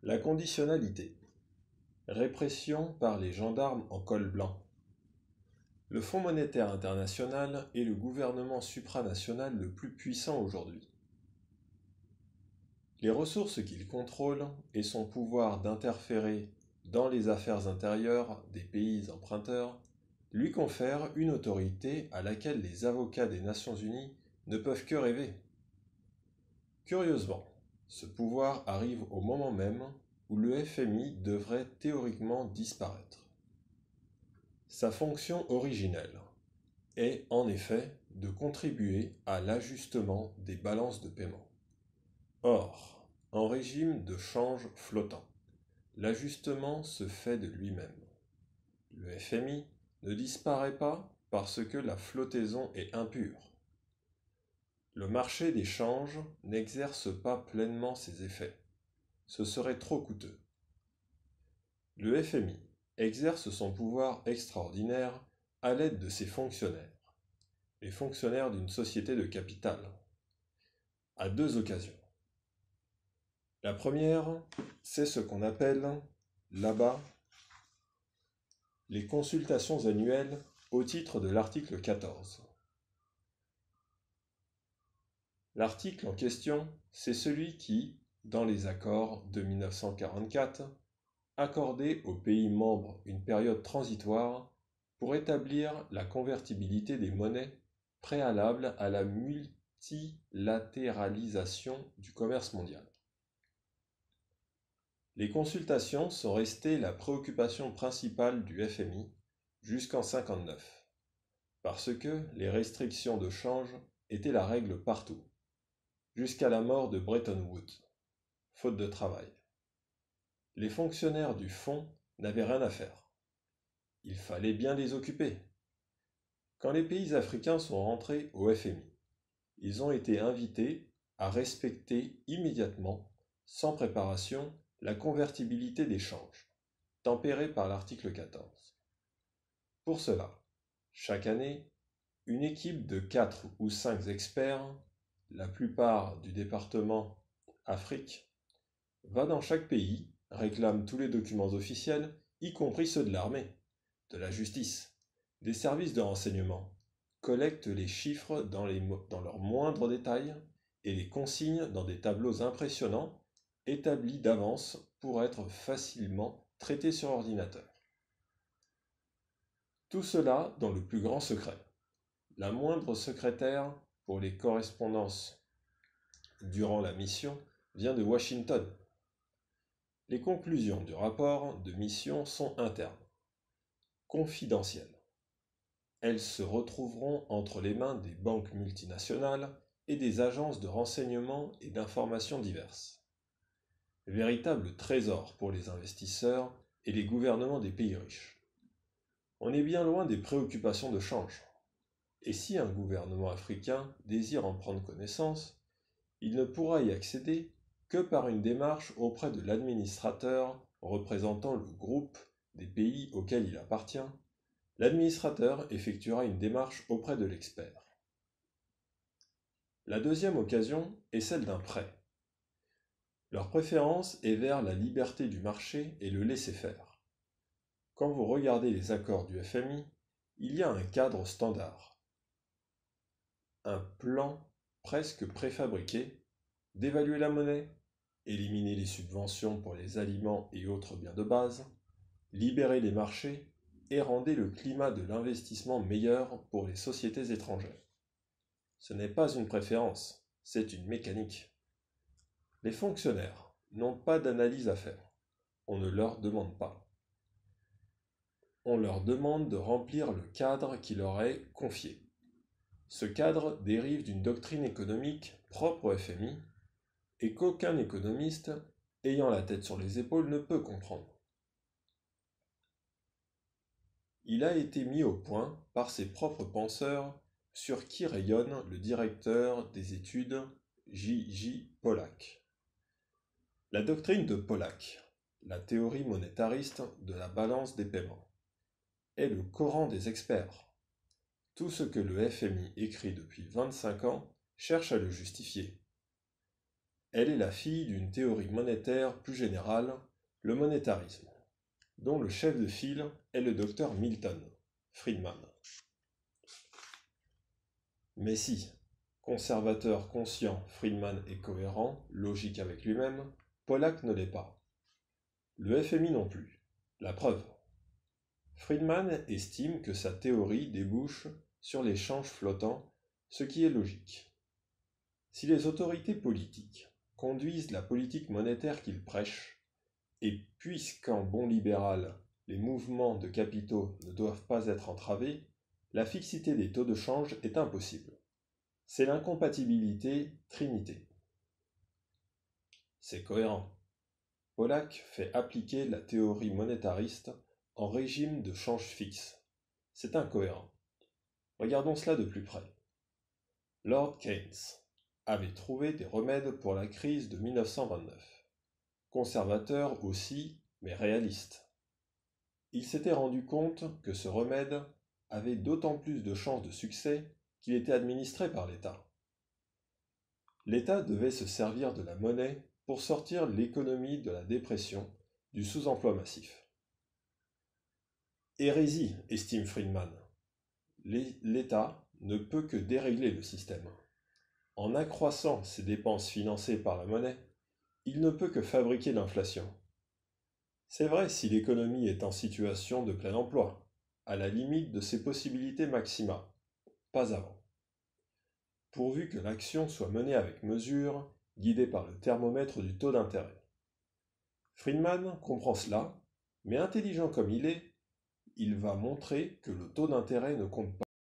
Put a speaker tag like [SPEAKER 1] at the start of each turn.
[SPEAKER 1] La conditionnalité. Répression par les gendarmes en col blanc. Le Fonds monétaire international est le gouvernement supranational le plus puissant aujourd'hui. Les ressources qu'il contrôle et son pouvoir d'interférer dans les affaires intérieures des pays emprunteurs lui confèrent une autorité à laquelle les avocats des Nations Unies ne peuvent que rêver. Curieusement, ce pouvoir arrive au moment même où le FMI devrait théoriquement disparaître. Sa fonction originelle est en effet de contribuer à l'ajustement des balances de paiement. Or, en régime de change flottant, l'ajustement se fait de lui-même. Le FMI ne disparaît pas parce que la flottaison est impure. Le marché des changes n'exerce pas pleinement ses effets. Ce serait trop coûteux. Le FMI exerce son pouvoir extraordinaire à l'aide de ses fonctionnaires, les fonctionnaires d'une société de capital, à deux occasions. La première, c'est ce qu'on appelle là-bas les consultations annuelles au titre de l'article 14. L'article en question, c'est celui qui, dans les accords de 1944, accordait aux pays membres une période transitoire pour établir la convertibilité des monnaies préalable à la multilatéralisation du commerce mondial. Les consultations sont restées la préoccupation principale du FMI jusqu'en 1959, parce que les restrictions de change étaient la règle partout, jusqu'à la mort de Bretton Woods, faute de travail. Les fonctionnaires du fonds n'avaient rien à faire. Il fallait bien les occuper. Quand les pays africains sont rentrés au FMI, ils ont été invités à respecter immédiatement, sans préparation, la convertibilité des changes, tempérée par l'article 14. Pour cela, chaque année, une équipe de 4 ou 5 experts, la plupart du département Afrique, va dans chaque pays, réclame tous les documents officiels, y compris ceux de l'armée, de la justice, des services de renseignement, collecte les chiffres dans leurs moindres détails et les consigne dans des tableaux impressionnants établis d'avance pour être facilement traités sur ordinateur. Tout cela dans le plus grand secret. La moindre secrétaire pour les correspondances durant la mission vient de Washington. Les conclusions du rapport de mission sont internes, confidentielles. Elles se retrouveront entre les mains des banques multinationales et des agences de renseignement et d'information diverses. Véritable trésor pour les investisseurs et les gouvernements des pays riches. On est bien loin des préoccupations de change. Et si un gouvernement africain désire en prendre connaissance, il ne pourra y accéder que par une démarche auprès de l'administrateur représentant le groupe des pays auxquels il appartient. L'administrateur effectuera une démarche auprès de l'expert. La deuxième occasion est celle d'un prêt. Leur préférence est vers la liberté du marché et le laisser-faire. Quand vous regardez les accords du FMI, il y a un cadre standard, un plan presque préfabriqué d'évaluer la monnaie, éliminer les subventions pour les aliments et autres biens de base, libérer les marchés et rendre le climat de l'investissement meilleur pour les sociétés étrangères. Ce n'est pas une préférence, c'est une mécanique. Les fonctionnaires n'ont pas d'analyse à faire. On ne leur demande pas. On leur demande de remplir le cadre qui leur est confié. Ce cadre dérive d'une doctrine économique propre au FMI et qu'aucun économiste ayant la tête sur les épaules ne peut comprendre. Il a été mis au point par ses propres penseurs sur qui rayonne le directeur des études J.J. Pollack. La doctrine de Pollack, la théorie monétariste de la balance des paiements, est le Coran des experts. Tout ce que le FMI écrit depuis 25 ans cherche à le justifier. Elle est la fille d'une théorie monétaire plus générale, le monétarisme, dont le chef de file est le docteur Milton Friedman. Mais si, conservateur conscient, Friedman est cohérent, logique avec lui-même, Pollack ne l'est pas. Le FMI non plus. La preuve. Friedman estime que sa théorie débouche sur l'échange flottant, ce qui est logique. Si les autorités politiques conduisent la politique monétaire qu'ils prêchent, et puisqu'en bon libéral, les mouvements de capitaux ne doivent pas être entravés, la fixité des taux de change est impossible. C'est l'incompatibilité trinité. C'est cohérent. Pollack fait appliquer la théorie monétariste en régime de change fixe. C'est incohérent. Regardons cela de plus près. Lord Keynes avait trouvé des remèdes pour la crise de 1929. Conservateur aussi, mais réaliste. Il s'était rendu compte que ce remède avait d'autant plus de chances de succès qu'il était administré par l'État. L'État devait se servir de la monnaie pour sortir l'économie de la dépression, du sous-emploi massif. Hérésie, estime Friedman. L'État ne peut que dérégler le système. En accroissant ses dépenses financées par la monnaie, il ne peut que fabriquer l'inflation. C'est vrai si l'économie est en situation de plein emploi, à la limite de ses possibilités maxima, pas avant. Pourvu que l'action soit menée avec mesure, guidée par le thermomètre du taux d'intérêt. Friedman comprend cela, mais intelligent comme il est, il va montrer que le taux d'intérêt ne compte pas.